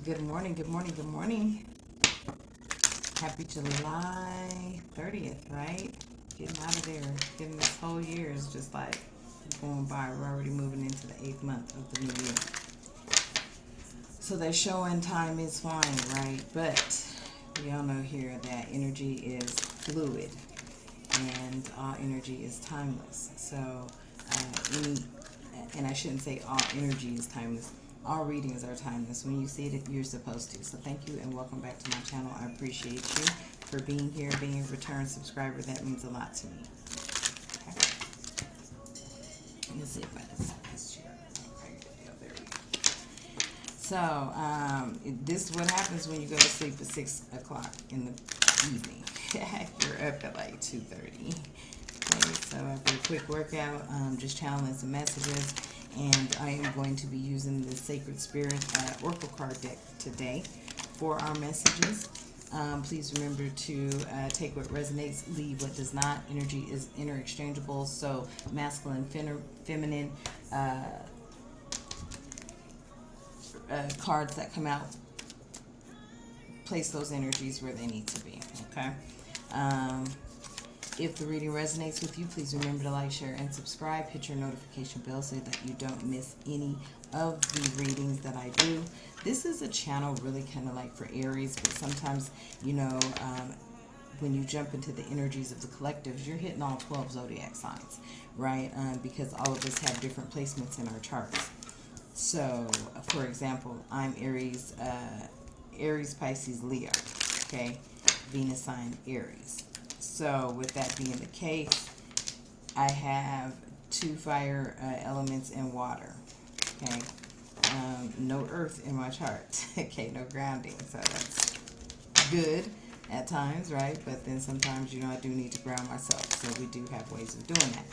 Good morning, good morning, good morning. Happy July 30th, right? Getting out of there. Getting this whole year is just like going by. We're already moving into the 8th month of the new year. So that showing time is flying, right? But we all know here that energy is fluid and all energy is timeless. So, and I shouldn't say all energy is timeless. All readings are timeless. When you see it, you're supposed to. So thank you and welcome back to my channel. I appreciate you for being here, being a return subscriber. That means a lot to me. Okay. Let's see if I can set this chair. Okay, there we go. So this is what happens when you go to sleep at 6 o'clock in the evening. You're up at like 2:30. Okay, so after a quick workout, just channeling some messages. And I am going to be using the Sacred Spirit Oracle card deck today for our messages. Please remember to take what resonates, leave what does not. Energy is interchangeable, so masculine, feminine cards that come out, place those energies where they need to be, okay? If the reading resonates with you, please remember to like, share, and subscribe. Hit your notification bell so that you don't miss any of the readings that I do. This is a channel really kind of like for Aries, but sometimes, you know, when you jump into the energies of the collectives, you're hitting all 12 zodiac signs, right? Because all of us have different placements in our charts. So, for example, I'm Aries, Aries, Pisces, Leo, okay? Venus sign Aries. So with that being the case, I have 2 fire elements and water, okay? No earth in my chart, okay? No grounding, so that's good at times, right? But then sometimes, you know, I do need to ground myself, so we do have ways of doing that.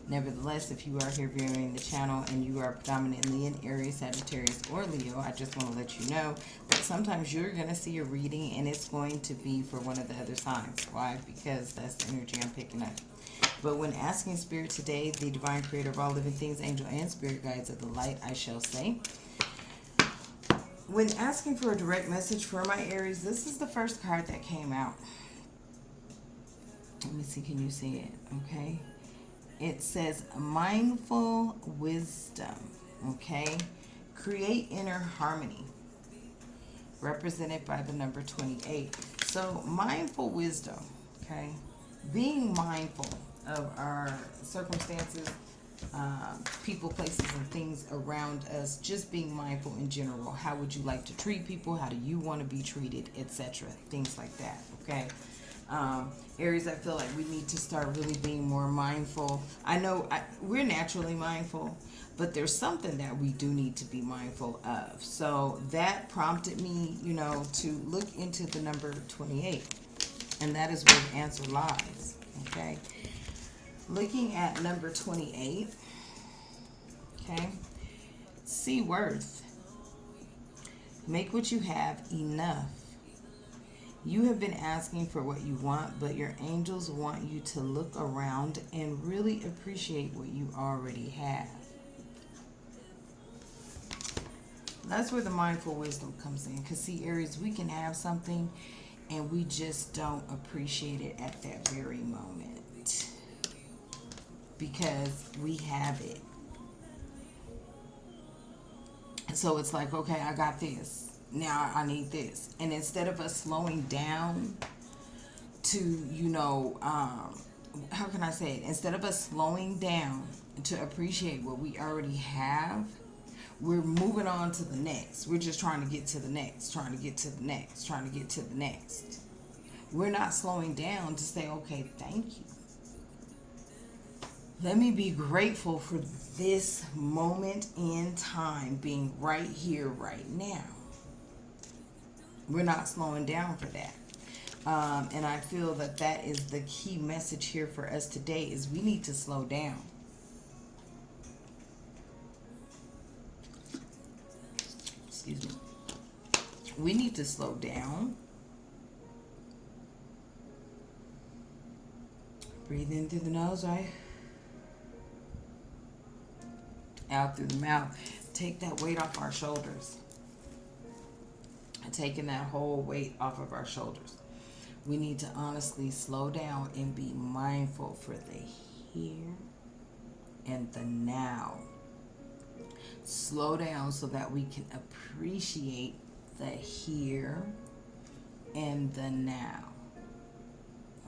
Nevertheless, if you are here viewing the channel and you are predominantly in Aries, Sagittarius, or Leo, I just want to let you know that sometimes you're going to see a reading and it's going to be for one of the other signs. Why? Because that's the energy I'm picking up. But when asking Spirit today, the divine creator of all living things, angel and spirit guides of the light, I shall say. When asking for a direct message for my Aries, this is the first card that came out. Let me see, can you see it? Okay. It says mindful wisdom, okay? Create inner harmony, represented by the number 28. So mindful wisdom, okay? Being mindful of our circumstances, people, places, and things around us. Just being mindful in general. How would you like to treat people? How do you want to be treated, etc.? Things like that, okay? Aries, I feel like we need to start really being more mindful. I know we're naturally mindful, but there's something that we do need to be mindful of. So that prompted me, you know, to look into the number 28. And that is where the answer lies, okay? Looking at number 28, okay? See worth. Make what you have enough. You have been asking for what you want, but your angels want you to look around and really appreciate what you already have. That's where the mindful wisdom comes in. Because see, Aries, we can have something and we just don't appreciate it at that very moment. Because we have it. So it's like, okay, I got this. Now I need this. And instead of us slowing down to, you know, how can I say it? Instead of us slowing down to appreciate what we already have, we're moving on to the next. We're just trying to get to the next, trying to get to the next, trying to get to the next. We're not slowing down to say, okay, thank you. Let me be grateful for this moment in time being right here, right now. We're not slowing down for that. And I feel that that is the key message here for us today is we need to slow down. Excuse me. We need to slow down. Breathe in through the nose, right? Out through the mouth. Take that weight off our shoulders. taking that whole weight off of our shoulders. We need to honestly slow down and be mindful for the here and the now. Slow down so that we can appreciate the here and the now.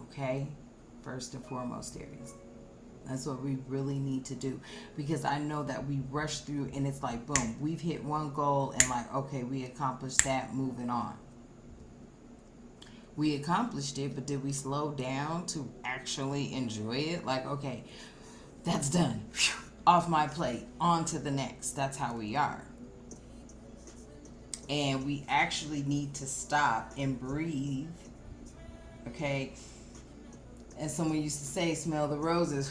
Okay? First and foremost, Aries. That's what we really need to do, because I know that we rush through and it's like, boom, we've hit one goal and like, okay, we accomplished that, moving on. We accomplished it, but did we slow down to actually enjoy it? Like, okay, that's done. Off my plate, on to the next. That's how we are. And we actually need to stop and breathe. Okay? And someone used to say, smell the roses,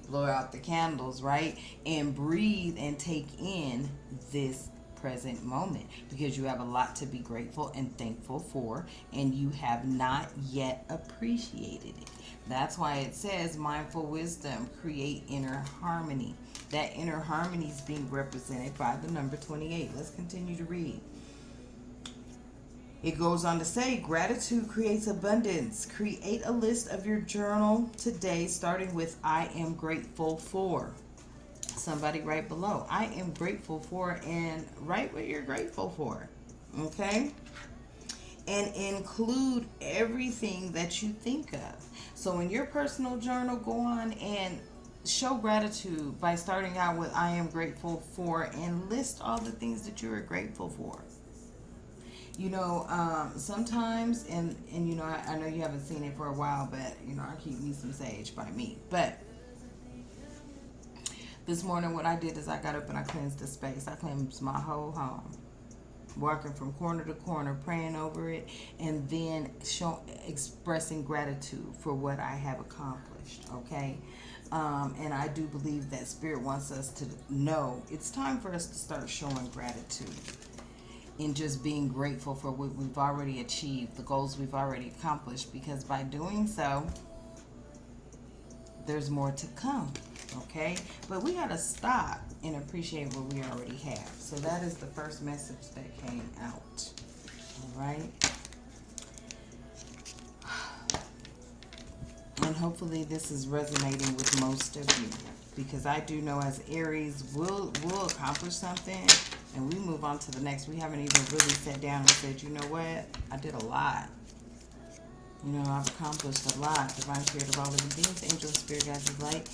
blow out the candles, right? And breathe and take in this present moment, because you have a lot to be grateful and thankful for, and you have not yet appreciated it. That's why it says mindful wisdom, create inner harmony. That inner harmony is being represented by the number 28. Let's continue to read. It goes on to say, gratitude creates abundance. Create a list of your journal today, starting with I am grateful for. Somebody right below, I am grateful for, and write what you're grateful for. Okay? And include everything that you think of. So in your personal journal, go on and show gratitude by starting out with I am grateful for, and list all the things that you are grateful for. You know, sometimes, and you know, I know you haven't seen it for a while, but, you know, I keep me some sage by me. But this morning what I did is I got up and I cleansed the space. I cleansed my whole home. Walking from corner to corner, praying over it, and then expressing gratitude for what I have accomplished, okay? And I do believe that Spirit wants us to know it's time for us to start showing gratitude, in just being grateful for what we've already achieved, the goals we've already accomplished, because by doing so, there's more to come, okay? But we got to stop and appreciate what we already have. So that is the first message that came out, all right? And hopefully this is resonating with most of you, because I do know as Aries, we'll accomplish something and we move on to the next. We haven't even really sat down and said, you know what, I did a lot. You know, I've accomplished a lot. Divine Spirit of all living beings, angels, spirit guides of light.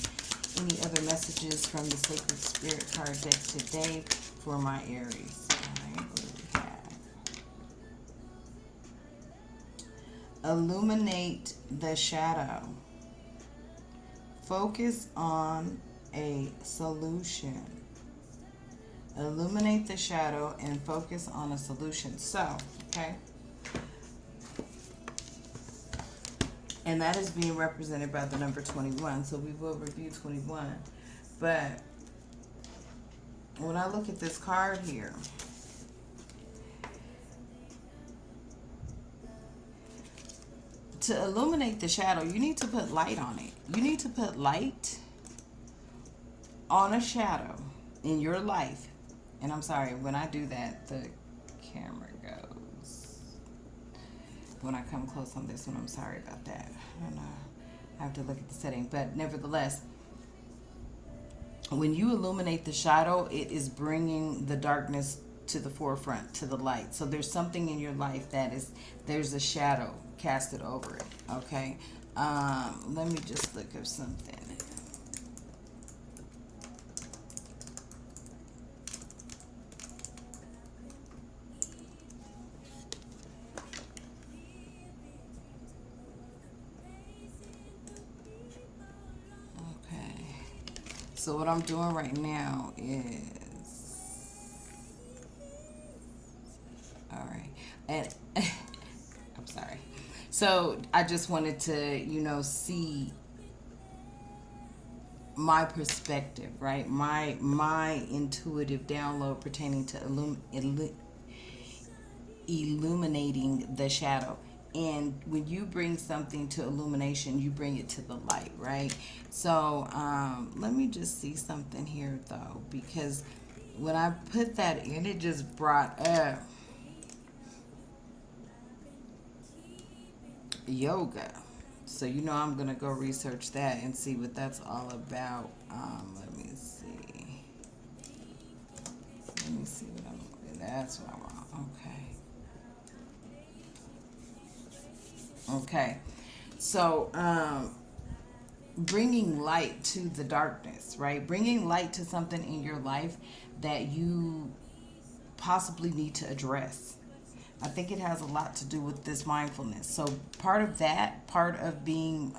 Any other messages from the Sacred Spirit card deck today for my Aries? All right, what do we have? Illuminate the shadow. Focus on a solution. Illuminate the shadow and focus on a solution. So, okay. And that is being represented by the number 21. So we will review 21. But when I look at this card here, to illuminate the shadow, you need to put light on it. You need to put light on a shadow in your life. And I'm sorry, when I do that, the camera goes. When I come close on this one, I'm sorry about that. And I have to look at the setting. But nevertheless, when you illuminate the shadow, it is bringing the darkness to the forefront, to the light. So there's something in your life that is, there's a shadow casted over it, okay? Let me just look at something. So what I'm doing right now is, all right, and I'm sorry. So I just wanted to, you know, see my perspective, right? My intuitive download pertaining to illuminating the shadow. And when you bring something to illumination, you bring it to the light, right? So let me just see something here, though, because when I put that in, it just brought up yoga. So you know I'm gonna go research that and see what that's all about. Let me see. Let me see what I'm. That's what I want. Okay. Okay. So bringing light to the darkness, right? Bringing light to something in your life that you possibly need to address. I think it has a lot to do with this mindfulness. So part of that, part of being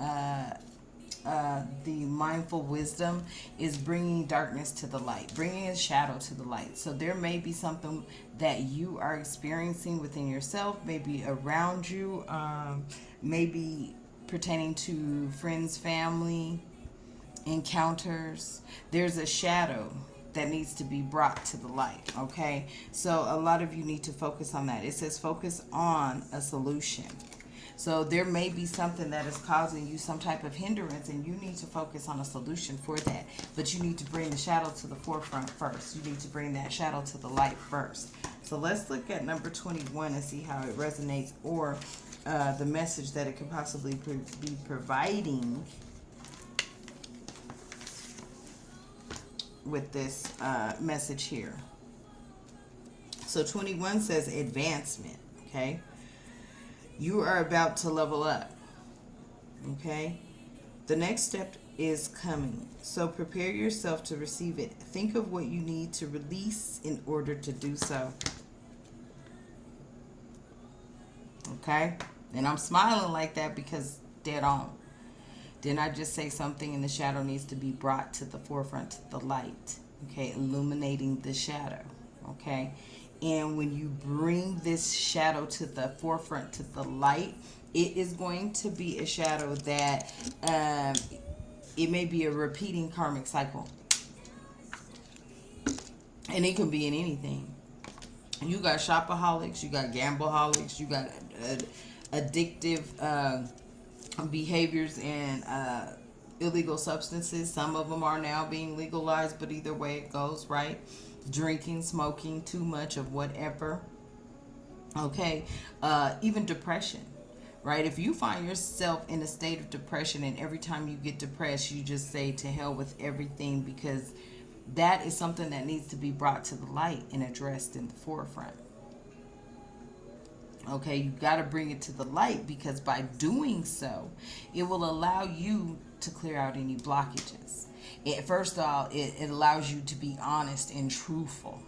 the mindful wisdom is bringing darkness to the light, bringing a shadow to the light. So there may be something that you are experiencing within yourself, maybe around you, maybe pertaining to friends, family, encounters. There's a shadow that needs to be brought to the light. Okay, so a lot of you need to focus on that. It says focus on a solution. So there may be something that is causing you some type of hindrance, and you need to focus on a solution for that. But you need to bring the shadow to the forefront first. You need to bring that shadow to the light first. So let's look at number 21 and see how it resonates, or the message that it could possibly be providing with this message here. So 21 says advancement. Okay, you are about to level up. Okay, the next step is coming, so prepare yourself to receive it. Think of what you need to release in order to do so. Okay, and I'm smiling like that because dead on. Didn't I just say something? And the shadow needs to be brought to the forefront, to the light. Okay, illuminating the shadow. Okay, and when you bring this shadow to the forefront, to the light, it is going to be a shadow that it may be a repeating karmic cycle, and it can be in anything. You got shopaholics, you got gambleaholics, you got addictive behaviors and illegal substances. Some of them are now being legalized, but either way it goes, right? Drinking, smoking, too much of whatever. Okay, even depression, right? If you find yourself in a state of depression, and every time you get depressed you just say to hell with everything, because that is something that needs to be brought to the light and addressed in the forefront. Okay, you got to bring it to the light, because by doing so, it will allow you to clear out any blockages. First of all, it allows you to be honest and truthful,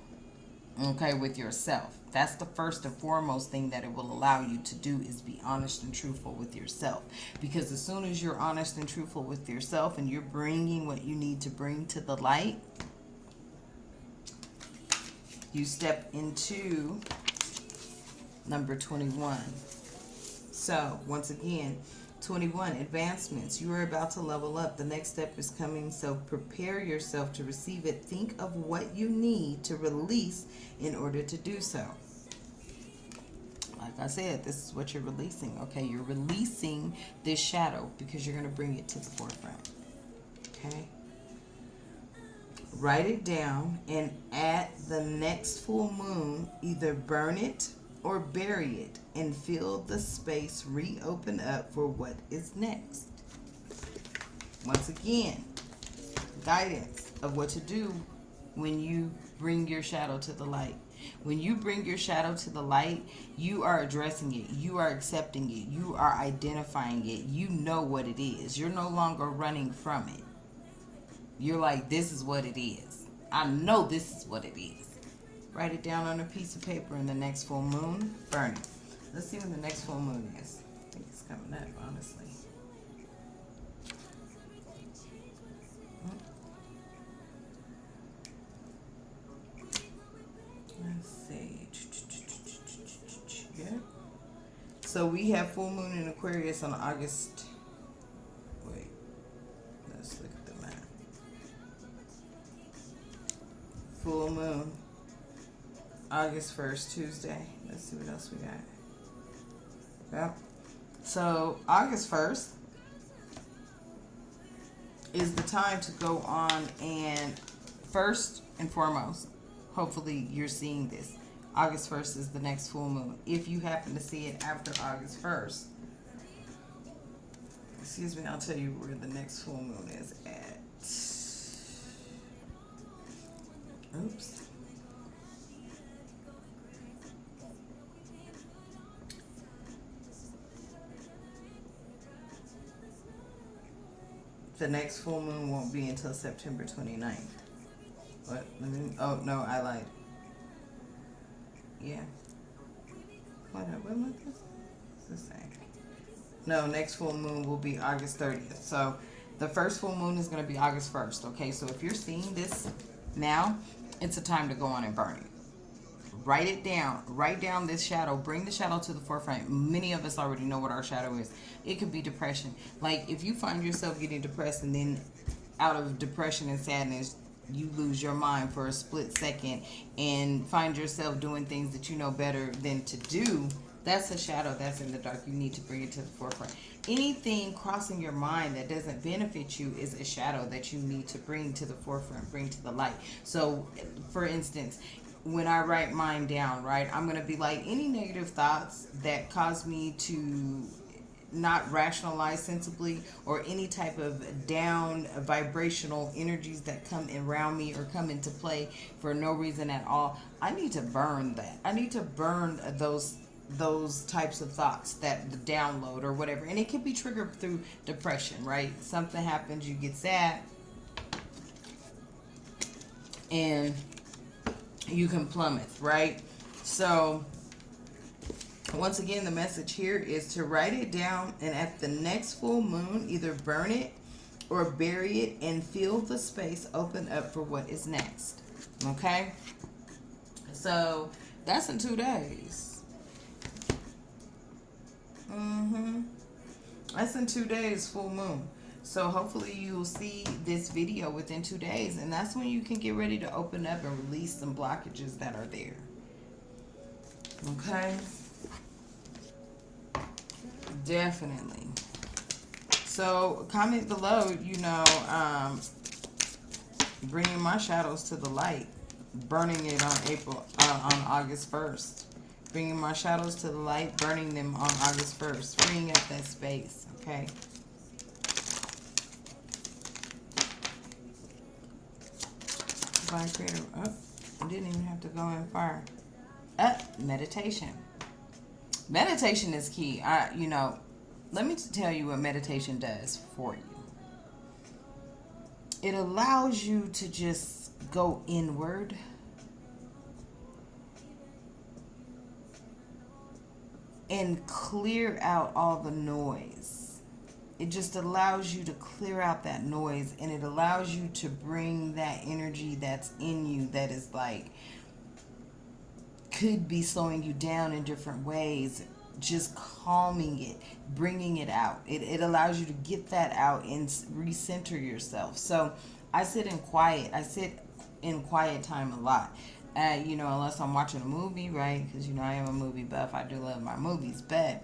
okay, with yourself. That's the first and foremost thing that it will allow you to do, is be honest and truthful with yourself. Because as soon as you're honest and truthful with yourself, and you're bringing what you need to bring to the light, you step into number 21. So once again, 21, advancements. You are about to level up. The next step is coming, so prepare yourself to receive it. Think of what you need to release in order to do so. Like I said, this is what you're releasing. Okay, you're releasing this shadow because you're going to bring it to the forefront. Okay, write it down, and at the next full moon, either burn it or bury it, and feel the space reopen up for what is next. Once again, guidance of what to do when you bring your shadow to the light. When you bring your shadow to the light, you are addressing it, you are accepting it, you are identifying it, you know what it is. You're no longer running from it. You're like, this is what it is. I know this is what it is. Write it down on a piece of paper, and the next full moon, burn it. Let's see when the next full moon is. I think it's coming up, honestly. Let's see. Yeah. So we have full moon in Aquarius on August. Wait. Let's look at the map. Full moon, August 1st, Tuesday. Let's see what else we got. Yep. So August 1st is the time to go on, and first and foremost, hopefully you're seeing this. August 1st is the next full moon. If you happen to see it after August 1st, Excuse me, I'll tell you where the next full moon is at. Oops. The next full moon won't be until September 29th. What? Oh, no, I lied. Yeah. What month is it? It's the same. No, next full moon will be August 30th. So the first full moon is going to be August 1st. Okay, so if you're seeing this now, it's a time to go on and burn it. Write it down. Write down this shadow. Bring the shadow to the forefront. Many of us already know what our shadow is. It could be depression. Like if you find yourself getting depressed and then out of depression and sadness, you lose your mind for a split second and find yourself doing things that you know better than to do, that's a shadow that's in the dark. You need to bring it to the forefront. Anything crossing your mind that doesn't benefit you is a shadow that you need to bring to the forefront, bring to the light. So, for instance, when I write mine down, right, I'm going to be like, any negative thoughts that cause me to not rationalize sensibly, or any type of down vibrational energies that come around me or come into play for no reason at all, I need to burn that. I need to burn those types of thoughts, that the download or whatever. And it can be triggered through depression, right? Something happens, you get sad, and you can plummet, right? So once again, the message here is to write it down, and at the next full moon, either burn it or bury it and feel the space open up for what is next. Okay? So that's in 2 days. That's in 2 days, full moon. So hopefully you'll see this video within 2 days, and that's when you can get ready to open up and release some blockages that are there. Okay? Definitely. So comment below, bringing my shadows to the light, burning it on August 1st. Bringing my shadows to the light, burning them on August 1st, freeing up that space, okay? Vibrator up. I didn't even have to go in far. Meditation. Meditation is key. Let me tell you what meditation does for you. It allows you to just go inward. And clear out all the noise. It just allows you to clear out that noise, and it allows you to bring that energy that's in you that is like, could be slowing you down in different ways, just calming it, bringing it out. It allows you to get that out and recenter yourself. So I sit in quiet. I sit in quiet time a lot. Unless I'm watching a movie, right? Because, I am a movie buff. I do love my movies. But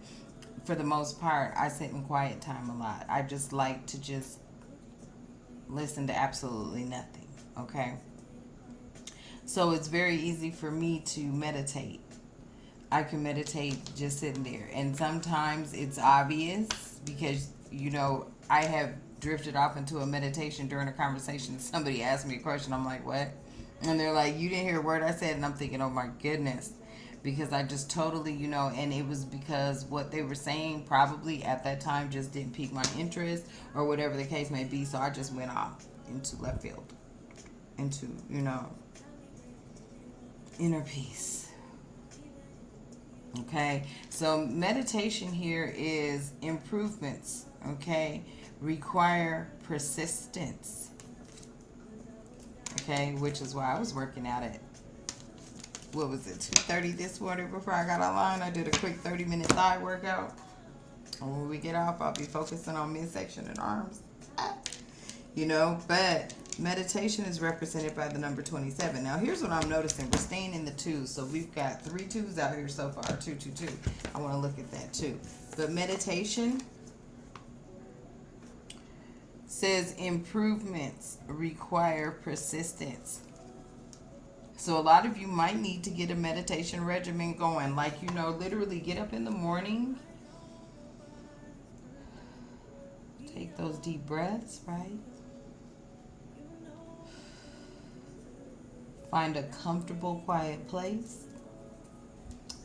for the most part, I sit in quiet time a lot. I just like to just listen to absolutely nothing, okay? So it's very easy for me to meditate. I can meditate just sitting there. And sometimes it's obvious because, I have drifted off into a meditation during a conversation. Somebody asked me a question. I'm like, what? And they're like, you didn't hear a word I said. And I'm thinking, oh my goodness. Because I just totally, and it was because what they were saying probably at that time just didn't pique my interest or whatever the case may be. So I just went off into left field. Into, inner peace. Okay. So meditation here is improvements. Okay. Require persistence. Okay, which is why I was working out at, what was it, 2:30 this morning before I got online. I did a quick 30-minute thigh workout. And when we get off, I'll be focusing on midsection and arms. But meditation is represented by the number 27. Now, here's what I'm noticing. We're staying in the twos, so we've got 3 twos out here so far, 2, 2, 2. I want to look at that too. But meditation says improvements require persistence. So a lot of you might need to get a meditation regimen going. Like, literally get up in the morning, Take those deep breaths, right? Find a comfortable, quiet place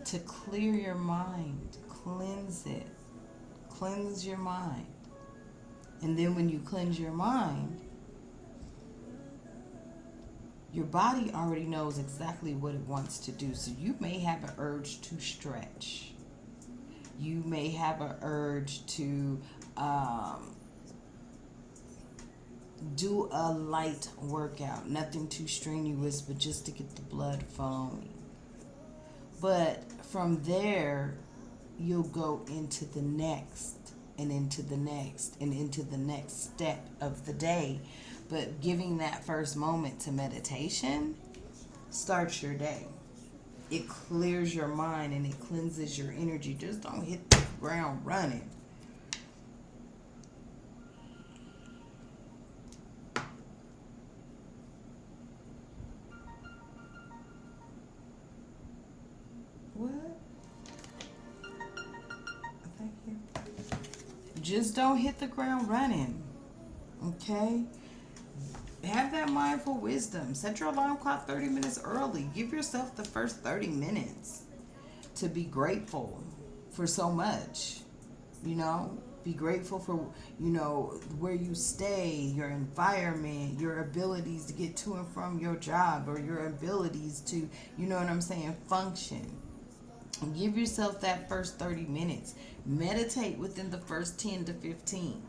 to clear your mind. Cleanse it. Cleanse your mind. And then when you cleanse your mind, your body already knows exactly what it wants to do. So you may have an urge to stretch. You may have an urge to do a light workout. Nothing too strenuous, but just to get the blood flowing. But from there, you'll go into the next and into the next and into the next step of the day. But giving that first moment to meditation starts your day. It clears your mind and it cleanses your energy. Just don't hit the ground running. What? Thank you. Just don't hit the ground running. Okay? Have that mindful wisdom. Set your alarm clock 30 minutes early. Give yourself the first 30 minutes to be grateful for so much. You know, be grateful for, you know, where you stay, your environment, your abilities to get to and from your job, or your abilities to, you know what I'm saying, function. Give yourself that first 30 minutes. Meditate within the first 10 to 15.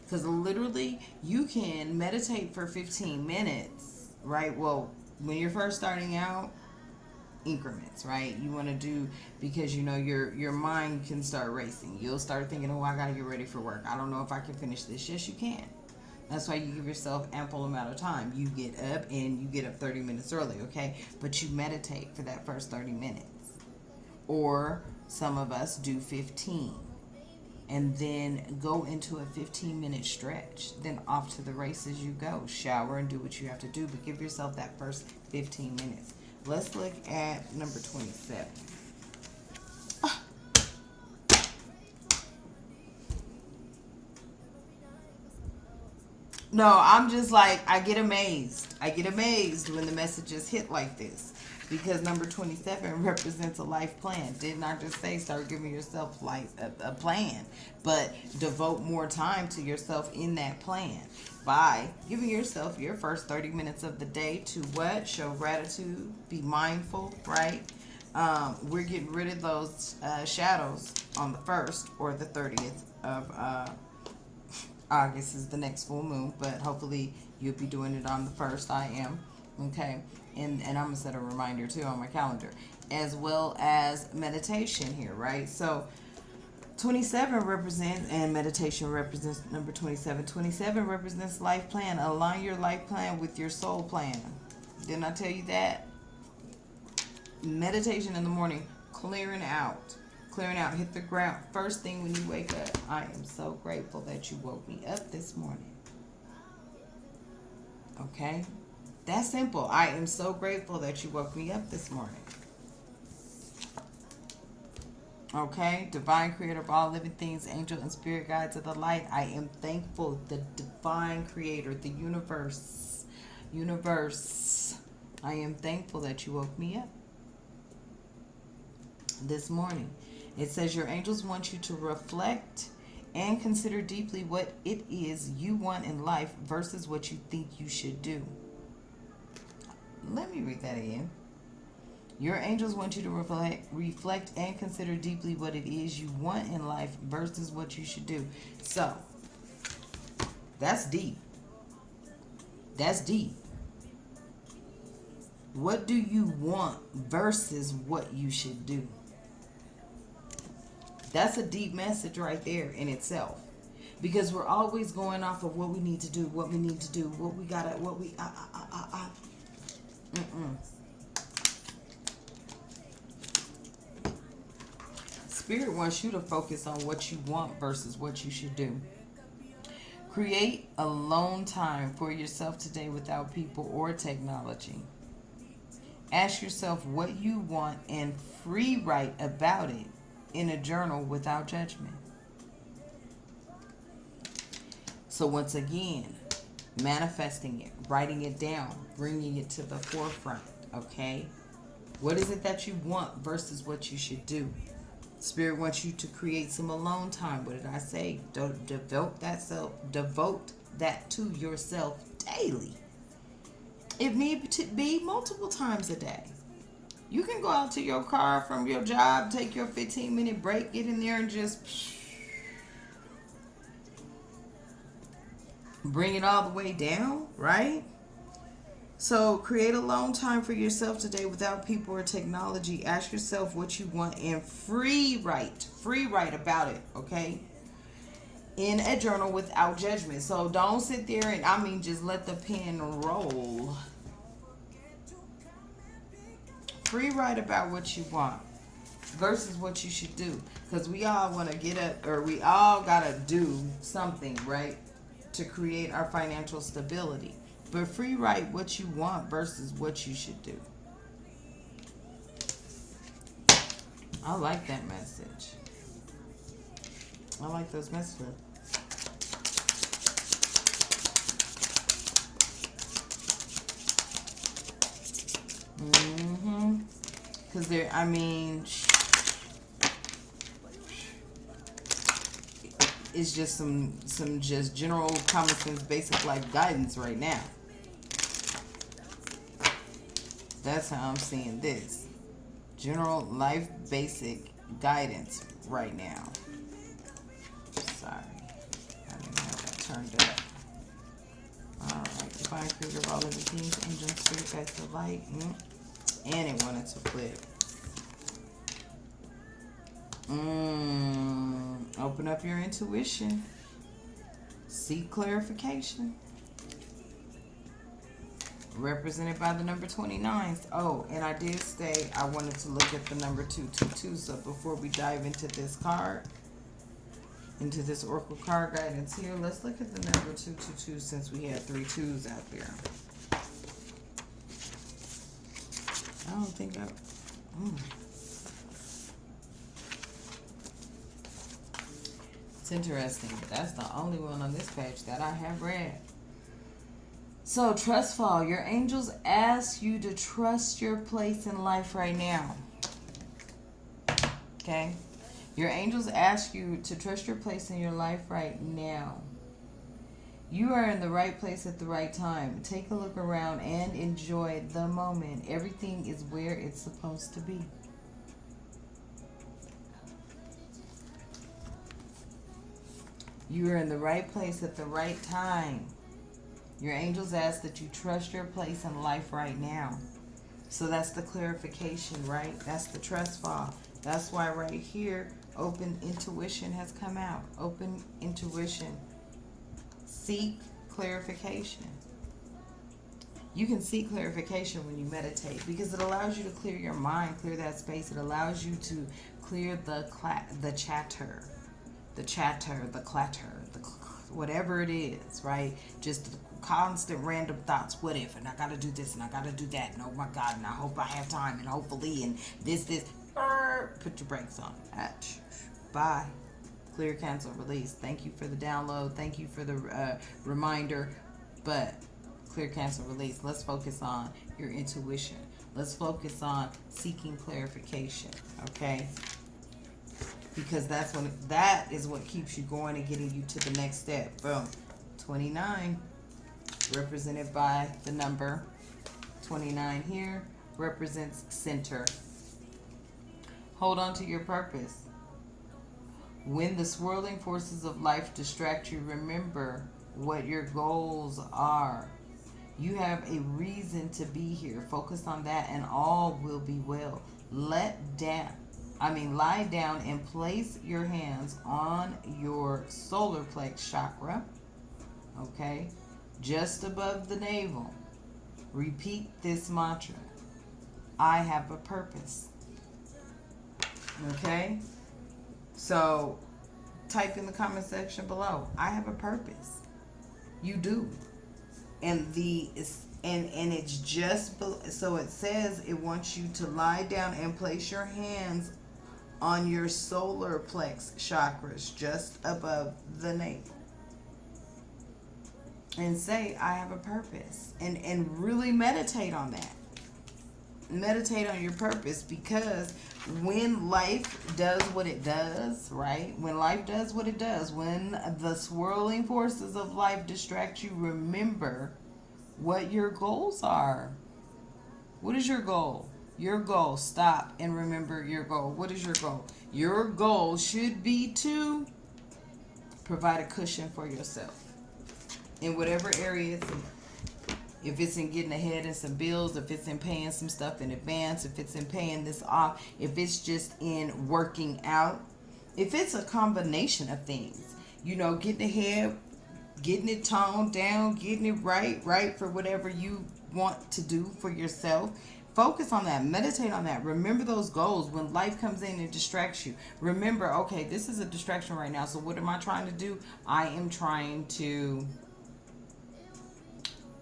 Because literally, you can meditate for 15 minutes, right? Well, when you're first starting out, increments, right? You want to do, because you know your mind can start racing. You'll start thinking, oh, I got to get ready for work. I don't know if I can finish this. Yes, you can. That's why you give yourself ample amount of time. You get up, and you get up 30 minutes early, okay? But you meditate for that first 30 minutes. Or some of us do 15. And then go into a 15-minute stretch. Then off to the races you go. Shower and do what you have to do. But give yourself that first 15 minutes. Let's look at number 27. No, I'm just like, I get amazed. I get amazed when the messages hit like this. Because number 27 represents a life plan. Didn't I just say start giving yourself like a plan? But devote more time to yourself in that plan by giving yourself your first 30 minutes of the day to what? Show gratitude, be mindful, right? We're getting rid of those shadows on the 1st or the 30th of August is the next full moon, but hopefully you'll be doing it on the 1st. I am. Okay. And I'm going to set a reminder too on my calendar, as well as meditation here, right? So 27 represents, and meditation represents number 27. 27 represents life plan. Align your life plan with your soul plan. Didn't I tell you that? Meditation in the morning, clearing out, hit the ground. First thing when you wake up, I am so grateful that you woke me up this morning. Okay? That's simple. I am so grateful that you woke me up this morning. Okay? Divine creator of all living things, angel and spirit guides of the light. I am thankful. The divine creator, the universe. I am thankful that you woke me up this morning. It says your angels want you to reflect and consider deeply what it is you want in life versus what you think you should do. Let me read that again. Your angels want you to reflect and consider deeply what it is you want in life versus what you should do. So, that's deep. That's deep. What do you want versus what you should do? That's a deep message right there in itself. Because we're always going off of what we need to do, what we gotta, Spirit wants you to focus on what you want versus what you should do. Create alone time for yourself today without people or technology. Ask yourself what you want and free write about it in a journal without judgment. So once again, manifesting it, writing it down, bringing it to the forefront, okay? What is it that you want versus what you should do? Spirit wants you to create some alone time. What did I say? Devote that to yourself daily. It need to be multiple times a day. You can go out to your car from your job, take your 15-minute break, get in there and just bring it all the way down, right? So create alone time for yourself today without people or technology. Ask yourself what you want and free write about it, okay? In a journal without judgment. So don't sit there and just let the pen roll. Free write about what you want versus what you should do. Because we all want to get up, or we all got to do something, right? To create our financial stability. But free write what you want versus what you should do. I like that message. I like those messages. Because it's just some just general common sense basic life guidance right now. That's how I'm seeing this. General life basic guidance right now. Sorry. I didn't have that turned up. Alright. Divine creator of all living things. Angel spirit guides the light. And it wanted to flip. Open up your intuition. Seek clarification. Represented by the number 29. Oh, and I did say I wanted to look at the number 222. So before we dive into this card, into this Oracle card guidance here, let's look at the number 222 since we had 3 2s out there. I don't think It's interesting, but that's the only one on this page that I have read. So, trust fall. Your angels ask you to trust your place in life right now. Okay? Your angels ask you to trust your place in your life right now. You are in the right place at the right time. Take a look around and enjoy the moment. Everything is where it's supposed to be. You are in the right place at the right time. Your angels ask that you trust your place in life right now. So that's the clarification, right? That's the trust fall. That's why right here, open intuition has come out. Open intuition. Seek clarification. You can seek clarification when you meditate because it allows you to clear your mind, clear that space. It allows you to clear the chatter, the clatter, whatever it is, right? Just the constant random thoughts. What if? And I got to do this and I got to do that. And oh my God, and I hope I have time and hopefully and this. Put your brakes on. Bye. Clear, cancel, release. Thank you for the download. Thank you for the reminder. But clear, cancel, release. Let's focus on your intuition. Let's focus on seeking clarification. Okay? Because that is what keeps you going and getting you to the next step. Boom. 29, represented by the number 29 here, represents center. Hold on to your purpose. When the swirling forces of life distract you, remember what your goals are. You have a reason to be here. Focus on that and all will be well. Lie down and place your hands on your solar plex chakra. Okay? Just above the navel. Repeat this mantra. I have a purpose. Okay? So, type in the comment section below. I have a purpose. You do. And it's just so it says it wants you to lie down and place your hands on your solar plex chakras just above the navel. and say, I have a purpose. And really meditate on that. Meditate on your purpose, because when life does what it does, right? When life does what it does, when the swirling forces of life distract you, remember what your goals are. What is your goal? Your goal. Stop and remember your goal. What is your goal? Your goal should be to provide a cushion for yourself in whatever area it's in. If it's in getting ahead in some bills, if it's in paying some stuff in advance, if it's in paying this off, if it's just in working out, if it's a combination of things, getting ahead, getting it toned down, getting it right for whatever you want to do for yourself. Focus on that. Meditate on that. Remember those goals. When life comes in and distracts you, remember, okay, this is a distraction right now. So what am I trying to do? I am trying to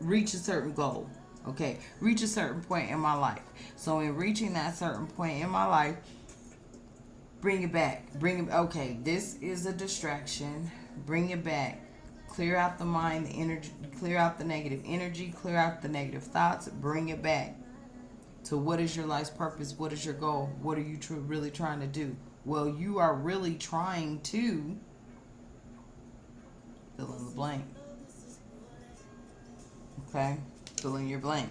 reach a certain goal. Okay, reach a certain point in my life. So in reaching that certain point in my life, bring it back. Okay, this is a distraction. Bring it back. Clear out the mind, the energy, clear out the negative energy, clear out the negative thoughts, bring it back to what is your life's purpose, what is your goal, what are you really trying to do? Well, you are really trying to fill in the blank. Okay? Fill in your blank.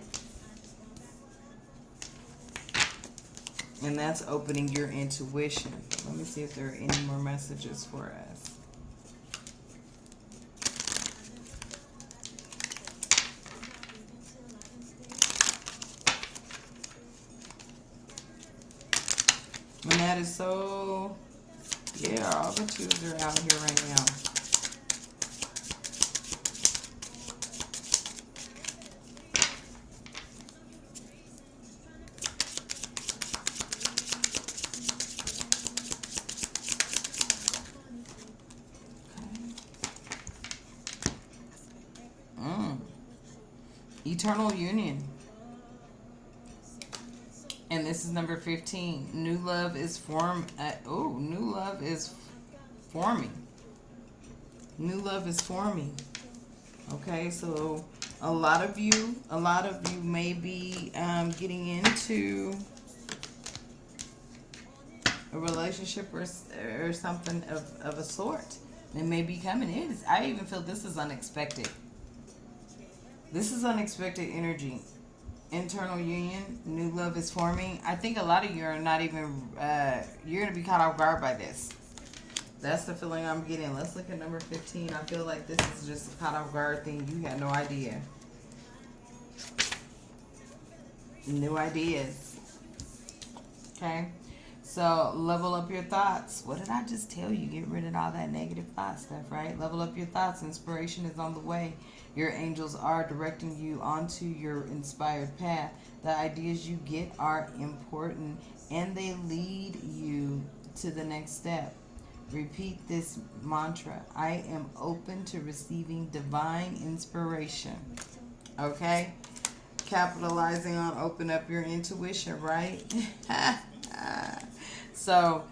And that's opening your intuition. Let me see if there are any more messages for us. And that is so, yeah, all the twos are out here right now. Eternal union. And this is number 15. New love is new love is forming. New love is forming. Okay, so a lot of you may be getting into a relationship or something of a sort. It may be coming in. I even feel this is unexpected. This is unexpected energy. Internal union, new love is forming. I think a lot of you are not even, you're going to be caught off guard by this. That's the feeling I'm getting. Let's look at number 15. I feel like this is just a caught off guard thing. You had no idea. New ideas. Okay? So, level up your thoughts. What did I just tell you? Get rid of all that negative thought stuff, right? Level up your thoughts. Inspiration is on the way. Your angels are directing you onto your inspired path. The ideas you get are important, and they lead you to the next step. Repeat this mantra. I am open to receiving divine inspiration. Okay? Capitalizing on open up your intuition, right? So,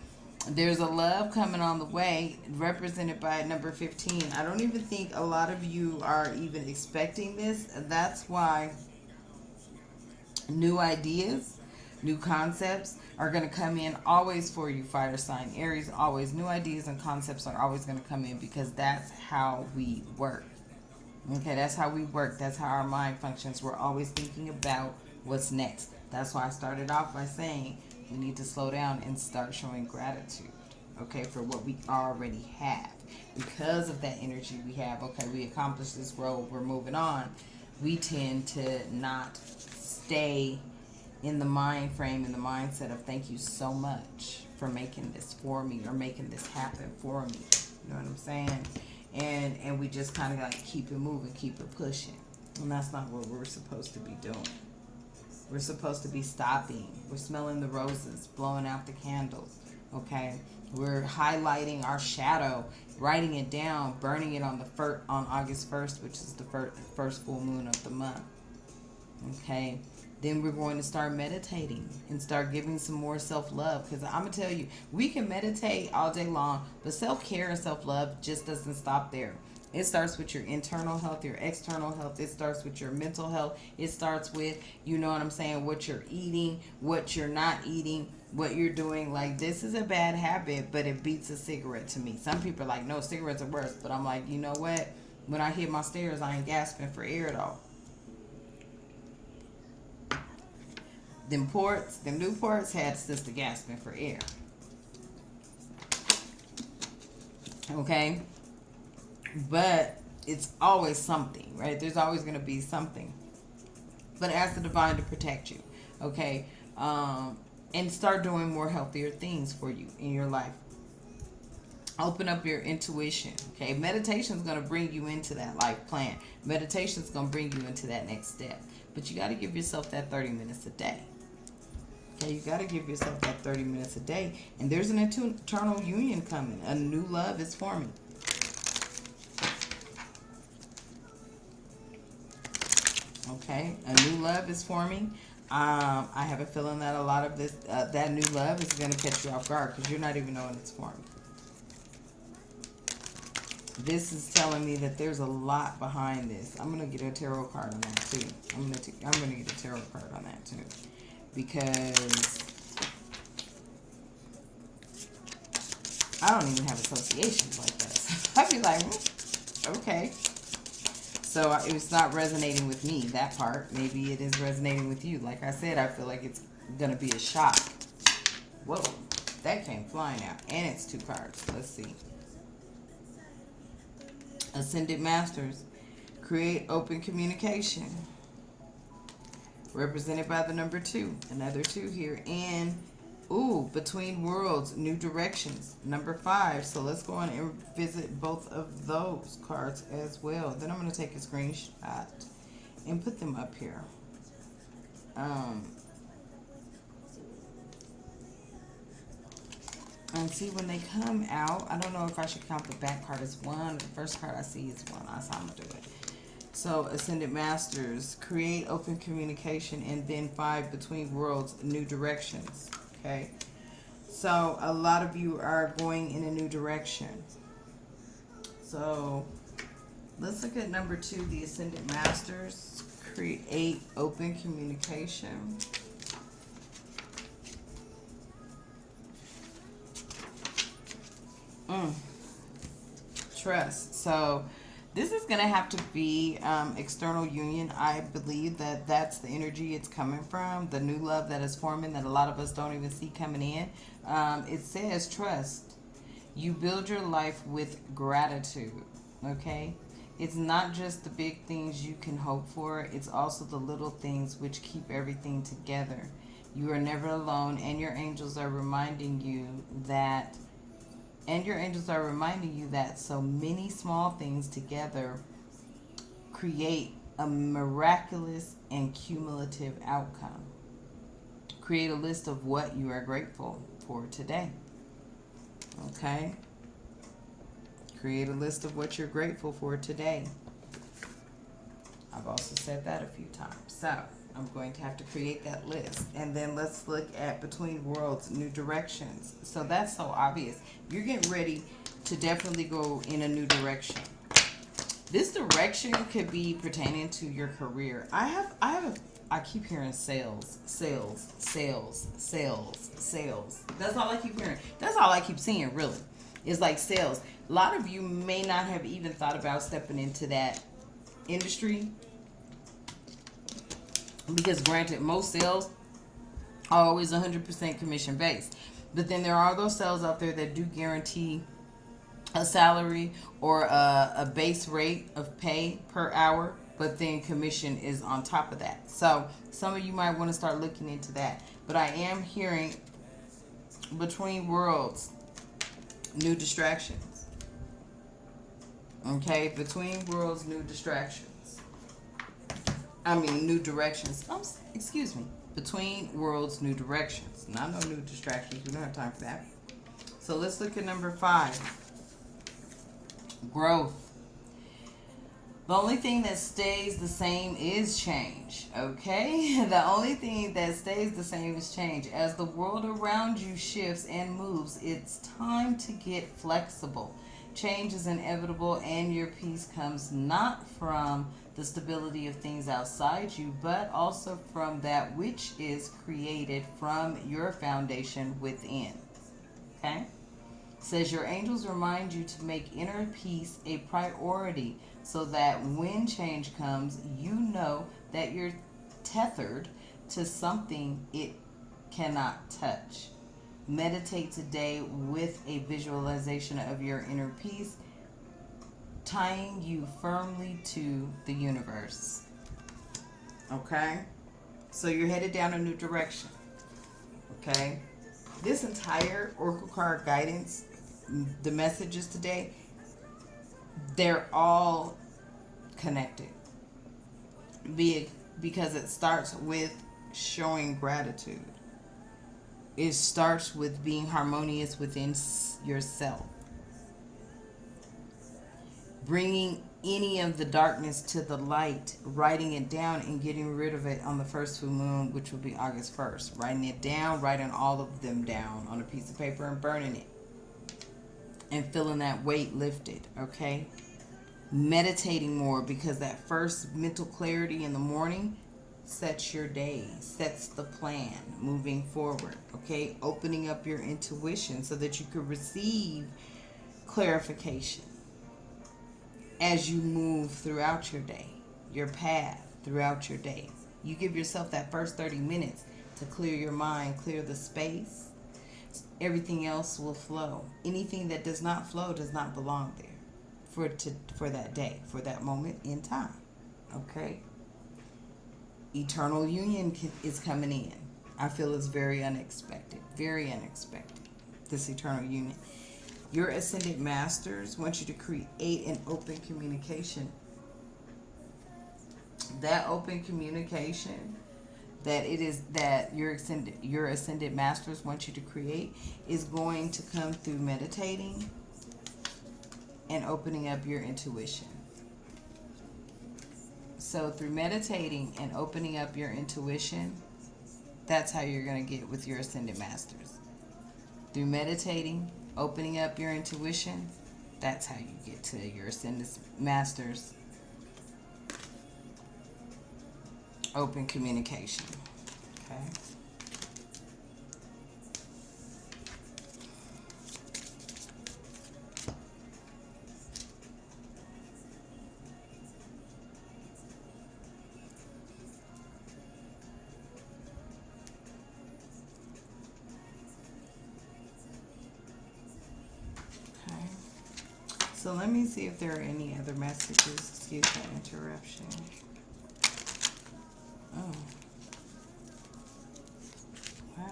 there's a love coming on the way, represented by number 15. I don't even think a lot of you are even expecting this. That's why new ideas, new concepts are going to come in always for you, fire sign Aries. Always new ideas and concepts are always going to come in, because that's how we work. Okay, that's how we work. That's how our mind functions. We're always thinking about what's next. That's why I started off by saying we need to slow down and start showing gratitude, okay, for what we already have. Because of that energy we have, okay, we accomplished this role, we're moving on. We tend to not stay in the mind frame, in the mindset of thank you so much for making this for me, or making this happen for me. You know what I'm saying? And we just kind of like keep it moving, keep it pushing. And that's not what we're supposed to be doing. We're supposed to be stopping. We're smelling the roses, blowing out the candles, okay? We're highlighting our shadow, writing it down, burning it on August 1st, which is the first full moon of the month, okay? Then we're going to start meditating and start giving some more self-love, because I'm going to tell you, we can meditate all day long, but self-care and self-love just doesn't stop there. It starts with your internal health, your external health. It starts with your mental health. It starts with, you know what I'm saying, what you're eating, what you're not eating, what you're doing. Like, this is a bad habit, but it beats a cigarette to me. Some people are like, no, cigarettes are worse. But I'm like, you know what? When I hit my stairs, I ain't gasping for air at all. Them Newports had sister gasping for air. Okay? But it's always something, right? There's always going to be something. But ask the divine to protect you, okay? And start doing more healthier things for you in your life. Open up your intuition, okay? Meditation is going to bring you into that life plan. Meditation is going to bring you into that next step. But you got to give yourself that 30 minutes a day. Okay, you got to give yourself that 30 minutes a day. And there's an eternal union coming. A new love is forming. Okay, a new love is forming. I have a feeling that a lot of this, that new love is going to catch you off guard because you're not even knowing it's forming. This is telling me that there's a lot behind this. I'm going to get a tarot card on that too. I'm going to get a tarot card on that too. Because I don't even have associations like that. I'd be like, okay. So it's not resonating with me, that part. Maybe it is resonating with you. Like I said, I feel like it's going to be a shock. Whoa, that came flying out. And it's 2 cards. Let's see. Ascended Masters. Create open communication. Represented by the number 2. Another 2 here. And, ooh, Between Worlds, New Directions. Number 5. So let's go on and visit both of those cards as well. Then I'm going to take a screenshot and put them up here. And see when they come out. I don't know if I should count the back card as 1. The first card I see is 1. That's how I'm going to do it. So, Ascended Masters, create open communication, and then 5, Between Worlds, New Directions. Okay? So, a lot of you are going in a new direction. So, let's look at number 2, the Ascended Masters, create open communication. Trust. So, this is going to have to be external union. I believe that that's the energy it's coming from. The new love that is forming that a lot of us don't even see coming in. It says trust. You build your life with gratitude. Okay? It's not just the big things you can hope for. It's also the little things which keep everything together. You are never alone, and your angels are reminding you that so many small things together create a miraculous and cumulative outcome. Create a list of what you are grateful for today. Okay? Create a list of what you're grateful for today. I've also said that a few times. So, I'm going to have to create that list. And then let's look at Between Worlds, New Directions. So that's so obvious. You're getting ready to definitely go in a new direction. This direction could be pertaining to your career. I keep hearing sales. That's all I keep hearing. That's all I keep seeing, really. It's like sales. A lot of you may not have even thought about stepping into that industry. Because granted, most sales are always 100% commission based. But then there are those sales out there that do guarantee a salary or a base rate of pay per hour. But then commission is on top of that. So some of you might want to start looking into that. But I am hearing Between Worlds, New Distractions. Okay, Between Worlds, New Distractions. New directions. Excuse me. Between Worlds, New Directions. Not no new distractions. We don't have time for that. So let's look at number 5. Growth. The only thing that stays the same is change. Okay? The only thing that stays the same is change. As the world around you shifts and moves, it's time to get flexible. Change is inevitable, and your peace comes not from the stability of things outside you, but also from that which is created from your foundation within. Okay? It says your angels remind you to make inner peace a priority so that when change comes, you know that you're tethered to something it cannot touch. Meditate today with a visualization of your inner peace, tying you firmly to the universe. Okay? So you're headed down a new direction. Okay? This entire Oracle card guidance, the messages today, they're all connected. Because it starts with showing gratitude. It starts with being harmonious within yourself. Bringing any of the darkness to the light, writing it down and getting rid of it on the first full moon, which will be August 1st. Writing it down, writing all of them down on a piece of paper and burning it. And feeling that weight lifted, okay? Meditating more, because that first mental clarity in the morning sets your day, sets the plan moving forward, okay? Opening up your intuition so that you could receive clarification as you move throughout your day, your path throughout your day. You give yourself that first 30 minutes to clear your mind, clear the space. Everything else will flow. Anything that does not flow does not belong there for that day, for that moment in time, okay? Eternal union is coming in. I feel it's very unexpected. Very unexpected. This eternal union. Your ascended masters want you to create an open communication. That open communication that your ascended masters want you to create is going to come through meditating and opening up your intuition. So through meditating and opening up your intuition, that's how you're going to get with your ascended masters. Through meditating, opening up your intuition, that's how you get to your ascended masters. Open communication. Okay. So let me see if there are any other messages. Excuse that interruption. Oh. Wow.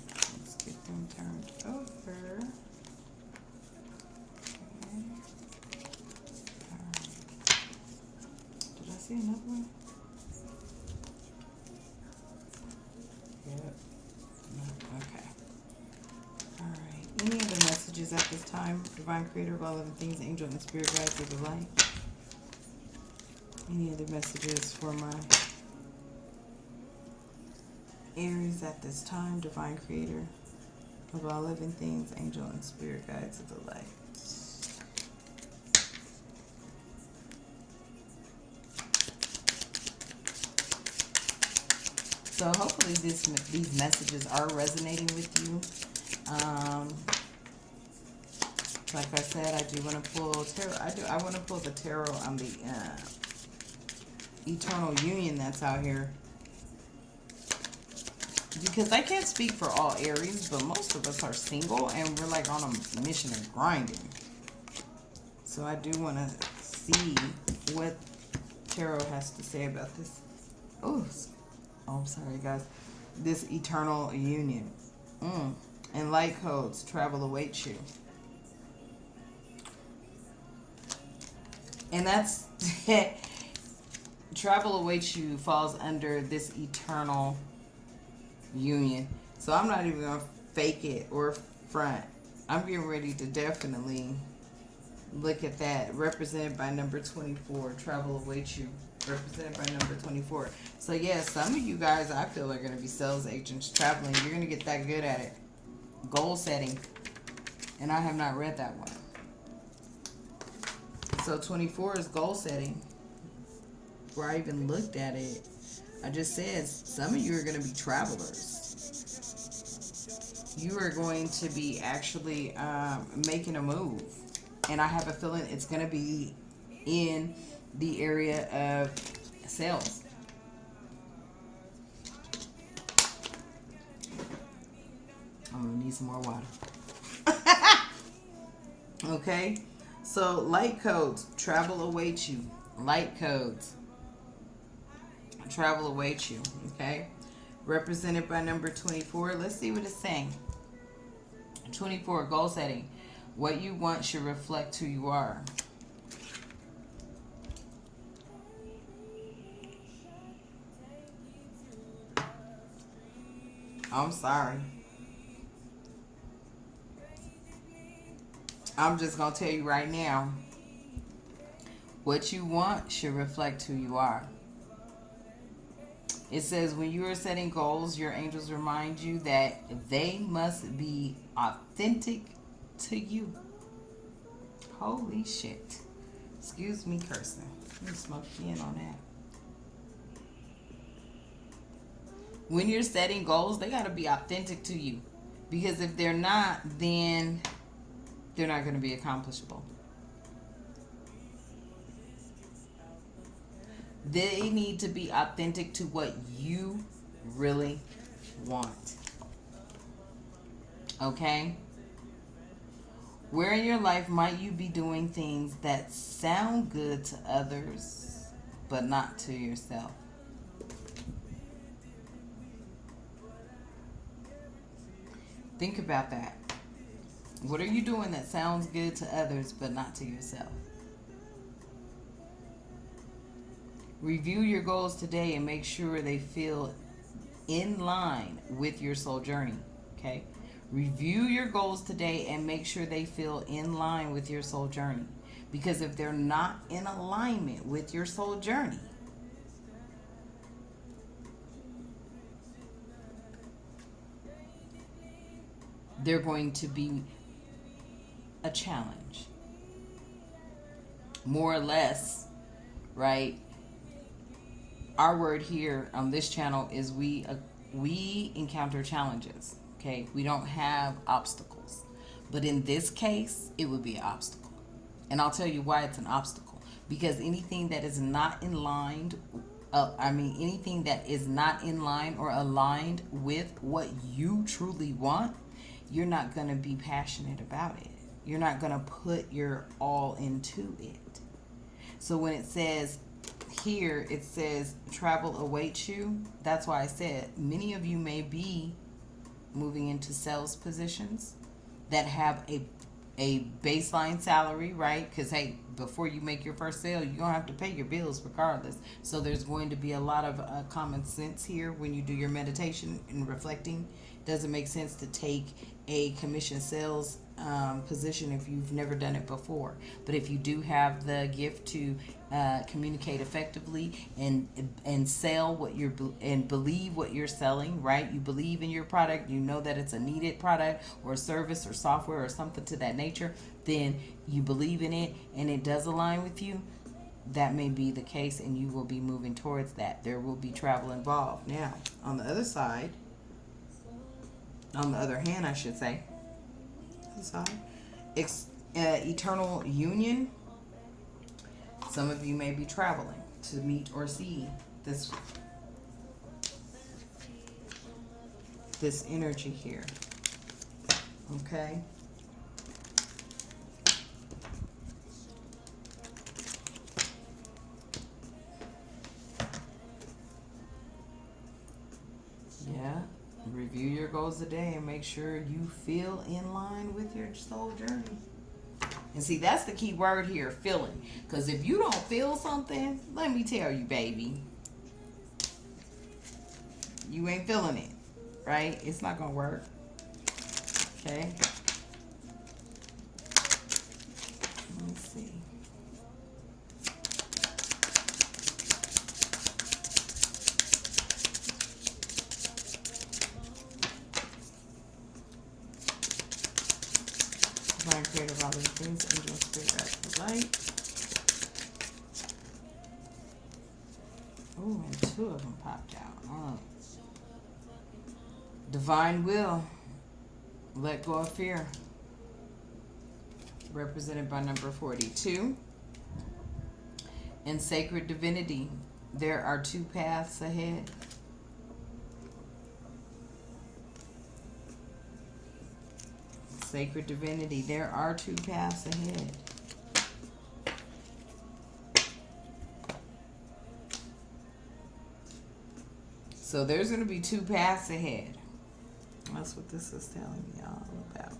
Let's get them turned over. Okay. All right. Did I see another one? Yep. No. Okay. All right. Any other messages at this time? Divine Creator of all living things, angel and spirit guides of the light. Any other messages for my Aries at this time? Divine Creator of all living things, angel and spirit guides of the light. So hopefully these messages are resonating with you. Like I said, I do want to pull tarot. I want to pull the tarot on the eternal union that's out here. Because I can't speak for all Aries, but most of us are single and we're like on a mission of grinding. So I do want to see what tarot has to say about this. Oh, I'm sorry, guys. This eternal union. And light codes, travel awaits you. And that's travel awaits you falls under this eternal union. So I'm not even going to fake it or front. I'm getting ready to definitely look at that. Represented by number 24. Travel awaits you. Represented by number 24. So yeah, some of you guys I feel are going to be sales agents traveling. You're going to get that good at it. Goal setting. And I have not read that one. So 24 is goal setting. Before I even looked at it, I just said some of you are going to be travelers. You are going to be actually making a move. And I have a feeling it's going to be in the area of sales. I'm going to need some more water. Okay? So, light codes, travel awaits you. Light codes, travel awaits you. Okay? Represented by number 24. Let's see what it's saying. 24, goal setting. What you want should reflect who you are. I'm sorry. I'm just going to tell you right now. What you want should reflect who you are. It says when you are setting goals, your angels remind you that they must be authentic to you. Holy shit. Excuse me cursing. Let me smoke in on that. When you're setting goals, they got to be authentic to you. Because if they're not, then they're not going to be accomplishable. They need to be authentic to what you really want. Okay? Where in your life might you be doing things that sound good to others, but not to yourself? Think about that. What are you doing that sounds good to others, but not to yourself? Review your goals today and make sure they feel in line with your soul journey. Okay? Review your goals today and make sure they feel in line with your soul journey. Because if they're not in alignment with your soul journey, they're going to be a challenge. More or less, right? Our word here on this channel is we encounter challenges. Okay, we don't have obstacles, but in this case, it would be an obstacle, and I'll tell you why it's an obstacle. Because anything that is not in line, anything that is not in line or aligned with what you truly want, you're not going to be passionate about it. You're not going to put your all into it. So when it says here, it says travel awaits you. That's why I said many of you may be moving into sales positions that have a baseline salary, right? Because hey, before you make your first sale, you're gonna have to pay your bills regardless. So there's going to be a lot of common sense here when you do your meditation and reflecting. It doesn't make sense to take a commission sales position if you've never done it before. But if you do have the gift to communicate effectively and sell what you're and believe what you're selling, right? You believe in your product, you know that it's a needed product or service or software or something to that nature, then you believe in it and it does align with you. That may be the case and you will be moving towards that. There will be travel involved. Now, on the other side, on the other hand, I should say, eternal union. Some of you may be traveling to meet or see this energy here. Okay. Yeah. Review your goals today and make sure you feel in line with your soul journey. And see, that's the key word here, feeling. Because if you don't feel something, let me tell you, baby, you ain't feeling it, right? It's not going to work. Okay? Let me see. creator of all living things, angel and spirit guides of light. Oh, and 2 of them popped out. Oh. Divine will. Let go of fear. Represented by number 42. In sacred divinity, there are 2 paths ahead. Sacred divinity, there are 2 paths ahead. So there's going to be 2 paths ahead. That's what this is telling me all about.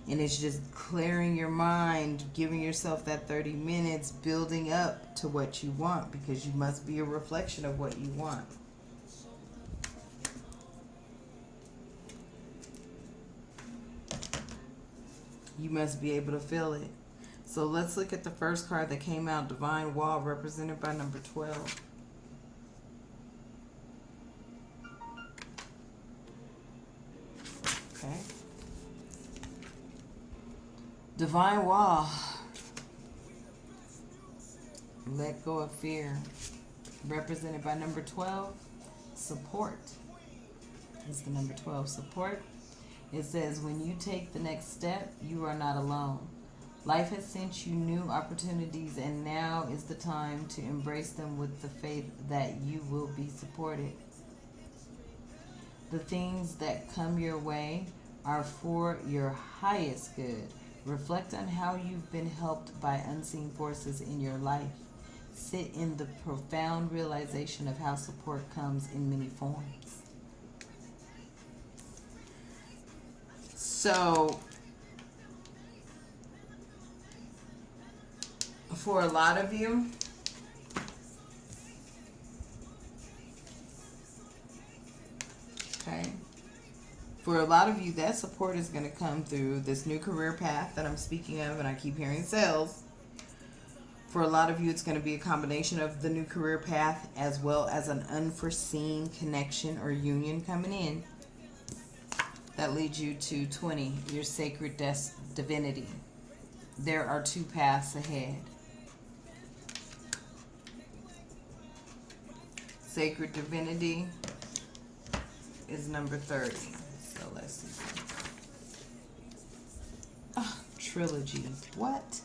And it's just clearing your mind, giving yourself that 30 minutes, building up to what you want, because you must be a reflection of what you want. You must be able to feel it. So let's look at the first card that came out, Divine Wall, represented by number 12. Okay. Divine Wall. Let go of fear. Represented by number 12. Support. It's the number 12, support. It says, when you take the next step, you are not alone. Life has sent you new opportunities, and now is the time to embrace them with the faith that you will be supported. The things that come your way are for your highest good. Reflect on how you've been helped by unseen forces in your life. Sit in the profound realization of how support comes in many forms. So, for a lot of you, okay, for a lot of you, that support is going to come through this new career path that I'm speaking of, and I keep hearing sales. For a lot of you, it's going to be a combination of the new career path as well as an unforeseen connection or union coming in. That leads you to 20, your sacred divinity. There are 2 paths ahead. Sacred divinity is number 30. So let's see. Oh, trilogy. What?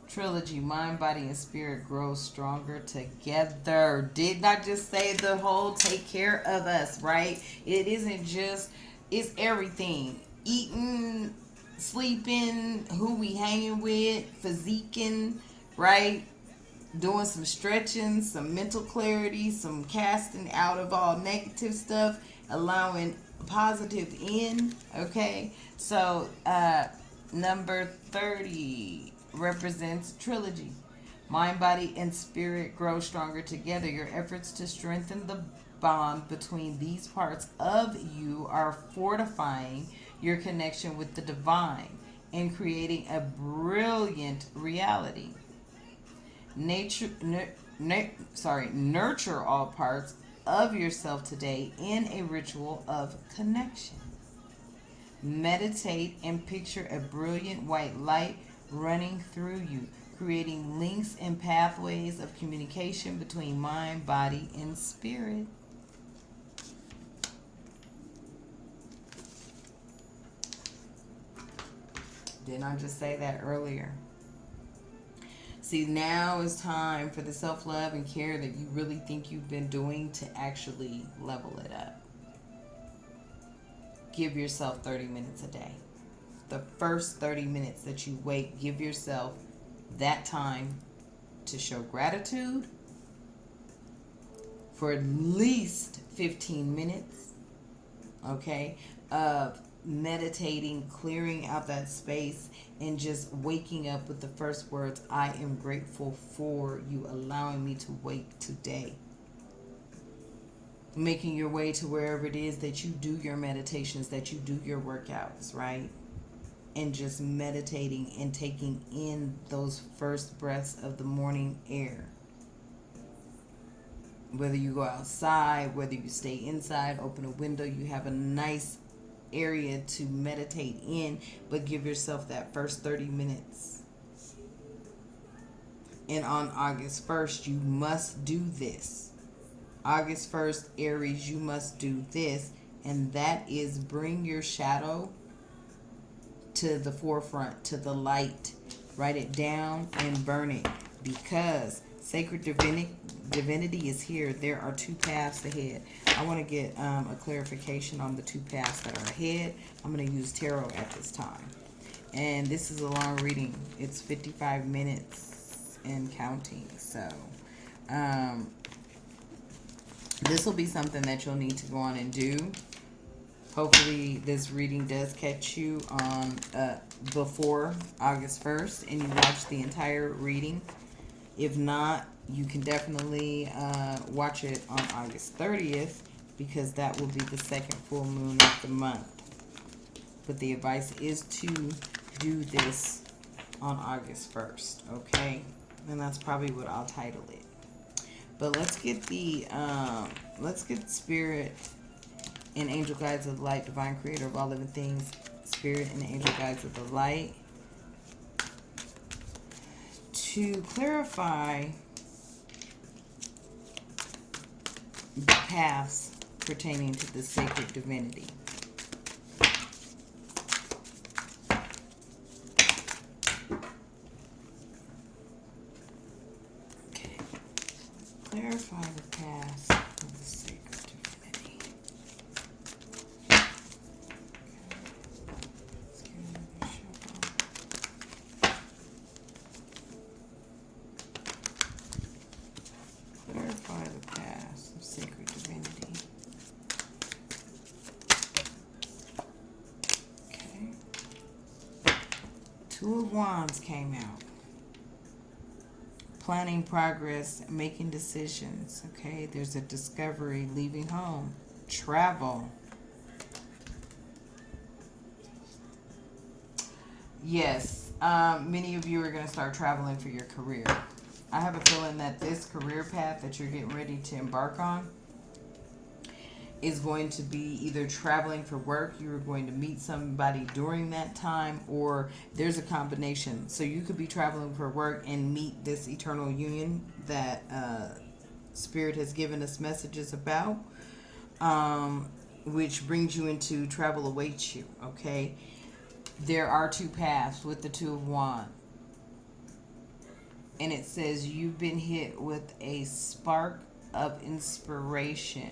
Trilogy. Mind, body, and spirit grow stronger together. Did not just say the whole take care of us, right? It isn't just... It's everything. Eating, sleeping, who we hanging with, physiquing, right? Doing some stretching, some mental clarity, some casting out of all negative stuff, allowing positive in, okay? So, number 30 represents trilogy. Mind, body, and spirit grow stronger together. Your efforts to strengthen the bond between these parts of you are fortifying your connection with the divine and creating a brilliant reality. Nurture all parts of yourself today in a ritual of connection. Meditate and picture a brilliant white light running through you, creating links and pathways of communication between mind, body, and spirit. Didn't I just say that earlier? See, now is time for the self-love and care that you really think you've been doing to actually level it up. Give yourself 30 minutes a day. The first 30 minutes that you wake, give yourself that time to show gratitude for at least 15 minutes, okay, of meditating, clearing out that space, and just waking up with the first words, I am grateful for you allowing me to wake today. Making your way to wherever it is that you do your meditations, that you do your workouts, right? And just meditating and taking in those first breaths of the morning air. Whether you go outside, whether you stay inside, open a window, you have a nice area to meditate in, but give yourself that first 30 minutes. And on August 1st, you must do this. August 1st, Aries, you must do this. And that is bring your shadow to the forefront, to the light. Write it down and burn it. Because sacred divinity is here. There are two paths ahead. I want to get a clarification on the two paths that are ahead. I'm going to use tarot at this time. And this is a long reading. It's 55 minutes and counting. So, this will be something that you'll need to go on and do. Hopefully this reading does catch you on before August 1st and you watch the entire reading. If not, you can definitely watch it on August 30th because that will be the second full moon of the month. But the advice is to do this on August 1st, okay? And that's probably what I'll title it. But let's get the Spirit and Angel Guides of the Light, Divine Creator of all living things, Spirit and Angel Guides of the Light, to clarify the paths pertaining to the sacred divinity. Okay. Clarify the paths of the sacred divinity. Clarify the paths of sacred divinity. Okay. Two of Wands came out. Planning progress, making decisions. Okay, there's a discovery, leaving home, travel. Yes, many of you are going to start traveling for your career. I have a feeling that this career path that you're getting ready to embark on is going to be either traveling for work, you're going to meet somebody during that time, or there's a combination. So you could be traveling for work and meet this eternal union that Spirit has given us messages about, which brings you into travel awaits you, okay? There are two paths with the Two of Wands. And it says you've been hit with a spark of inspiration.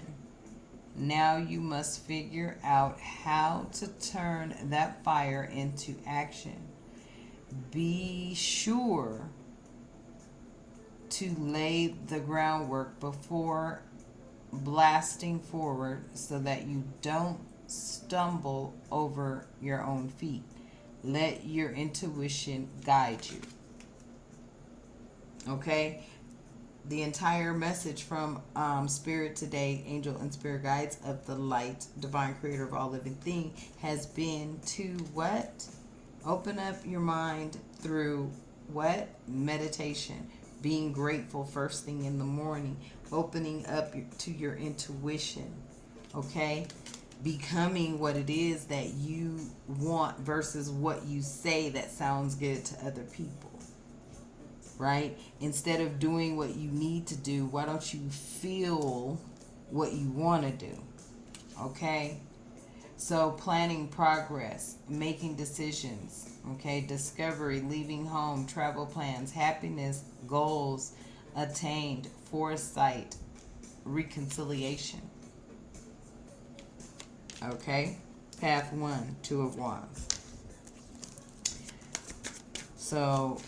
Now you must figure out how to turn that fire into action. Be sure to lay the groundwork before blasting forward so that you don't stumble over your own feet. Let your intuition guide you. Okay? The entire message from Spirit today, Angel and Spirit Guides of the Light, Divine Creator of all living things, has been to what? Open up your mind through what? Meditation. Being grateful first thing in the morning. Opening up to your intuition. Okay? Becoming what it is that you want versus what you say that sounds good to other people. Right? Instead of doing what you need to do, why don't you feel what you want to do? Okay? So planning progress, making decisions, okay? Discovery, leaving home, travel plans, happiness, goals attained, foresight, reconciliation. Okay? Path 1, Two of Wands. So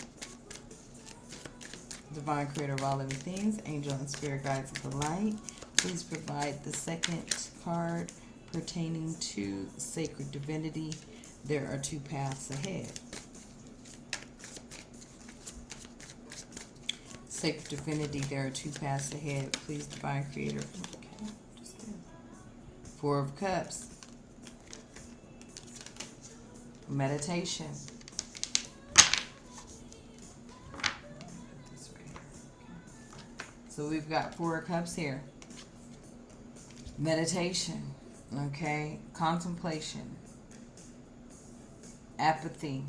Divine Creator of all living things, Angel and Spirit Guides of the Light, please provide the second card pertaining to sacred divinity. There are two paths ahead. Sacred divinity, there are two paths ahead. Please, Divine Creator. Okay, just did. Four of Cups. Meditation. So we've got Four of Cups here. Meditation, okay? Contemplation, apathy,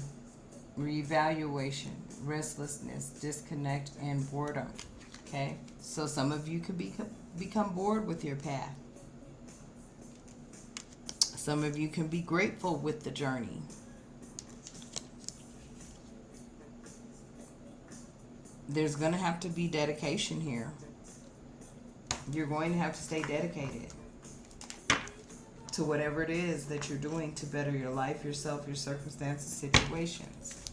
reevaluation, restlessness, disconnect, and boredom. Okay, so some of you could become bored with your path. Some of you can be grateful with the journey. There's going to have to be dedication here. You're going to have to stay dedicated to whatever it is that you're doing to better your life, yourself, your circumstances, situations.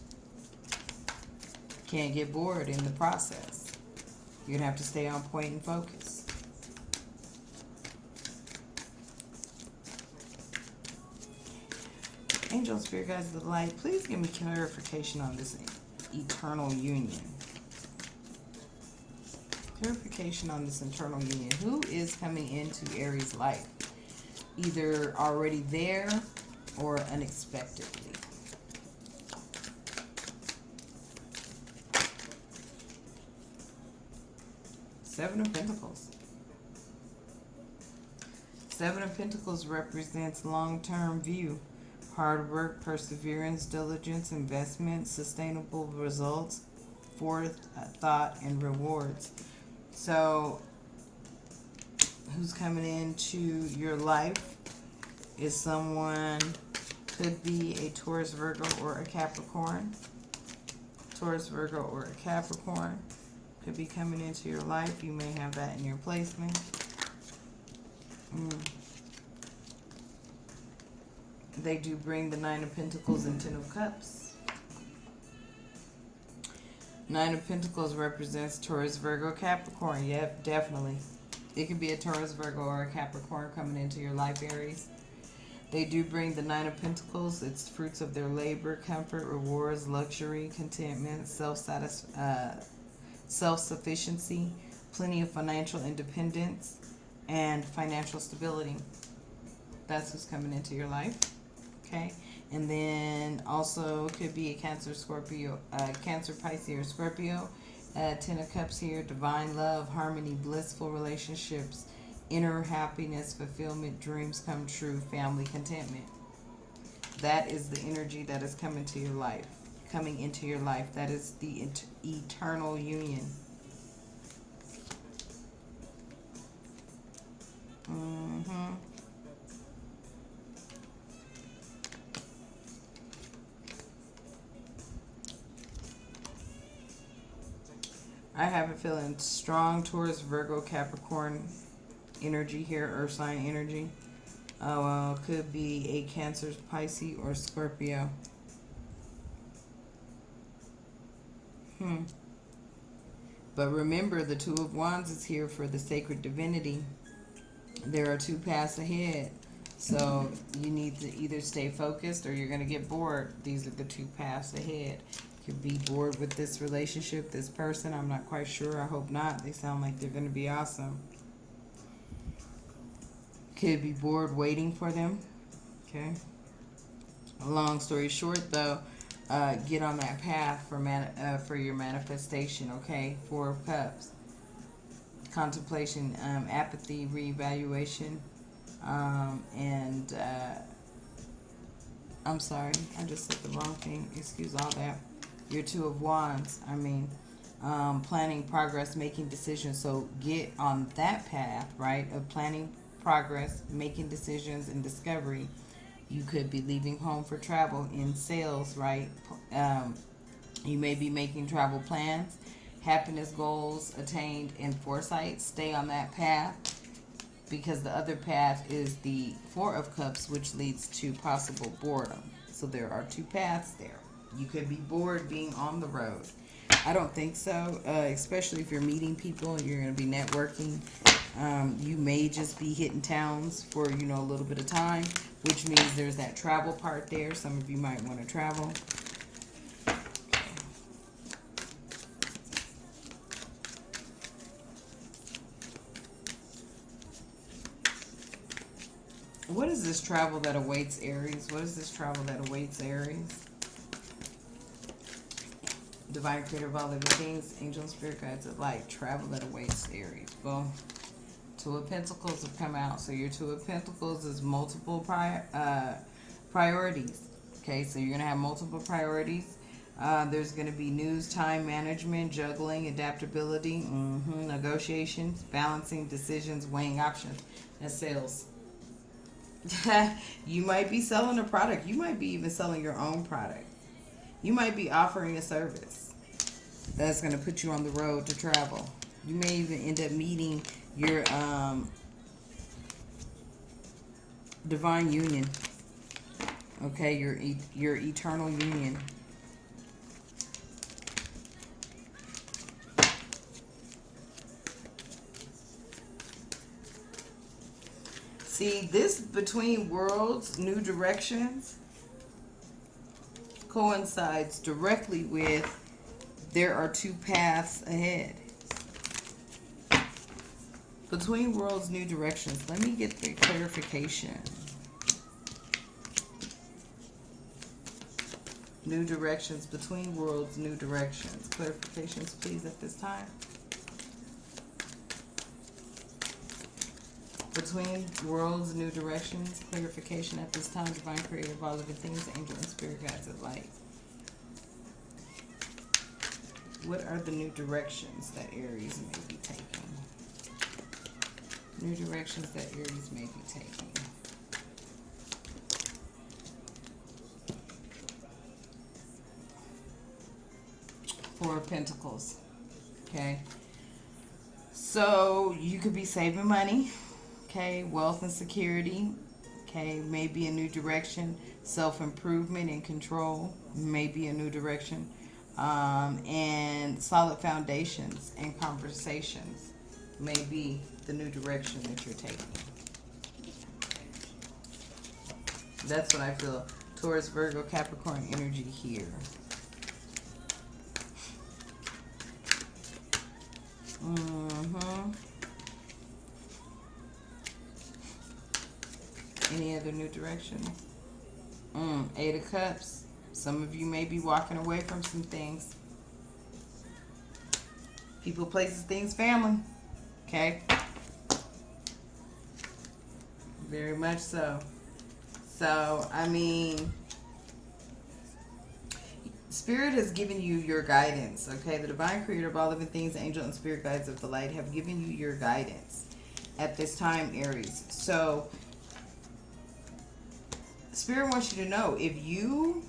Can't get bored in the process. You're going to have to stay on point and focus. Angel, Spirit, Guides of the Light, please give me clarification on this eternal union. Clarification on this internal union. Who is coming into Aries' life? Either already there or unexpectedly. Seven of Pentacles. Seven of Pentacles represents long-term view. Hard work, perseverance, diligence, investment, sustainable results, forethought, and rewards. So, who's coming into your life is someone, could be a Taurus, Virgo, or a Capricorn. Taurus, Virgo, or a Capricorn could be coming into your life. You may have that in your placement. They do bring the Nine of Pentacles and Ten of Cups. Nine of Pentacles represents Taurus, Virgo, Capricorn. Yep, definitely. It could be a Taurus, Virgo, or a Capricorn coming into your life, Aries. They do bring the Nine of Pentacles. It's fruits of their labor, comfort, rewards, luxury, contentment, self-sufficiency, plenty of financial independence, and financial stability. That's who's coming into your life. Okay. And then also could be a Cancer, Scorpio, Cancer, Pisces, or Scorpio. Ten of Cups here, divine love, harmony, blissful relationships, inner happiness, fulfillment, dreams come true, family contentment. That is the energy that is coming to your life, coming into your life. That is the eternal union. I have a feeling strong Taurus, Virgo, Capricorn energy here, Earth sign energy. Could be a Cancer, Pisces, or Scorpio. But remember, the Two of Wands is here for the sacred divinity. There are two paths ahead. So you need to either stay focused or you're going to get bored. These are the two paths ahead. You could be bored with this relationship, this person. I'm not quite sure. I hope not. They sound like they're going to be awesome. Could be bored waiting for them. Okay. Long story short, though, get on that path for your manifestation. Okay. Four of Cups. Contemplation, apathy, reevaluation, and I'm sorry, I just said the wrong thing. Excuse all that. Your Two of Wands. I mean, planning, progress, making decisions. So get on that path, right, of planning, progress, making decisions, and discovery. You could be leaving home for travel, in sales, right? You may be making travel plans, happiness goals attained, and foresight. Stay on that path, because the other path is the Four of Cups, which leads to possible boredom. So there are two paths there. You could be bored being on the road. I don't think so, especially if you're meeting people and you're going to be networking. You may just be hitting towns for, a little bit of time, which means there's that travel part there. Some of you might want to travel. What is this travel that awaits Aries? What is this travel that awaits Aries? Divine Creator of all living things, angels, spirit guides of light, travel that awaits Aries. Well, Two of Pentacles have come out. So your Two of Pentacles is multiple priorities. Okay, so you're going to have multiple priorities. There's going to be news, time management, juggling, adaptability, negotiations, balancing decisions, weighing options. That's sales. You might be selling a product. You might be even selling your own product. You might be offering a service that's going to put you on the road to travel. You may even end up meeting your divine union. Okay, your eternal union. See, this between worlds, new directions, coincides directly with there are two paths ahead. Between worlds, new directions. Let me get the clarification. New directions, between worlds, new directions. Clarifications, please, at this time. Between worlds, new directions. Clarification at this time. Divine creator of all living things, angel and spirit guides of light. What are the new directions that Aries may be taking? New directions that Aries may be taking. Four of Pentacles. Okay. So you could be saving money. Okay. Wealth and security. Okay. Maybe a new direction. Self-improvement and control. Maybe a new direction. And solid foundations and conversations may be the new direction that you're taking. That's what I feel. Taurus, Virgo, Capricorn energy here. Any other new directions? Eight of Cups. Some of you may be walking away from some things. People, places, things, family. Okay? Very much so. So, I mean, Spirit has given you your guidance, okay? The divine creator of all living things, angel and spirit guides of the light have given you your guidance at this time, Aries. So, Spirit wants you to know, if you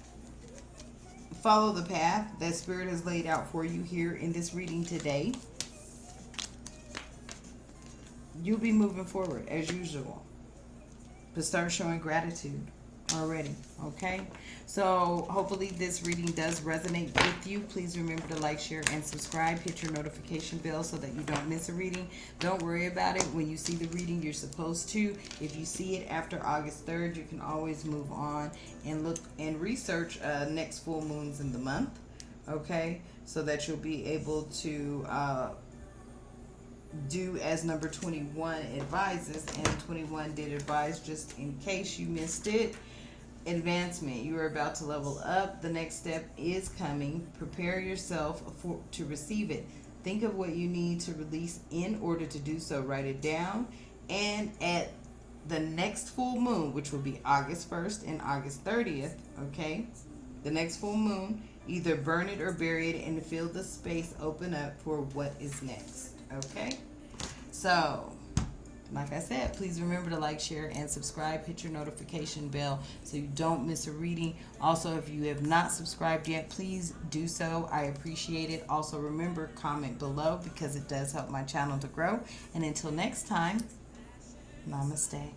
follow the path that Spirit has laid out for you here in this reading today, you'll be moving forward as usual. But start showing gratitude already, okay? So hopefully this reading does resonate with you. Please remember to like, share, and subscribe. Hit your notification bell so that you don't miss a reading. Don't worry about it. When you see the reading, you're supposed to. If you see it after August 3rd, you can always move on and look and research next full moons in the month, okay? So that you'll be able to do as number 21 advises, and 21 did advise, just in case you missed it. Advancement. You are about to level up. The next step is coming. Prepare yourself to receive it. Think of what you need to release in order to do so. Write it down, and at the next full moon, which will be August 1st and August 30th, okay, the next full moon, either burn it or bury it and feel the space open up for what is next. Okay, so like I said, please remember to like, share, and subscribe. Hit your notification bell so you don't miss a reading. Also, if you have not subscribed yet, please do so. I appreciate it. Also, remember, comment below because it does help my channel to grow. And until next time, namaste.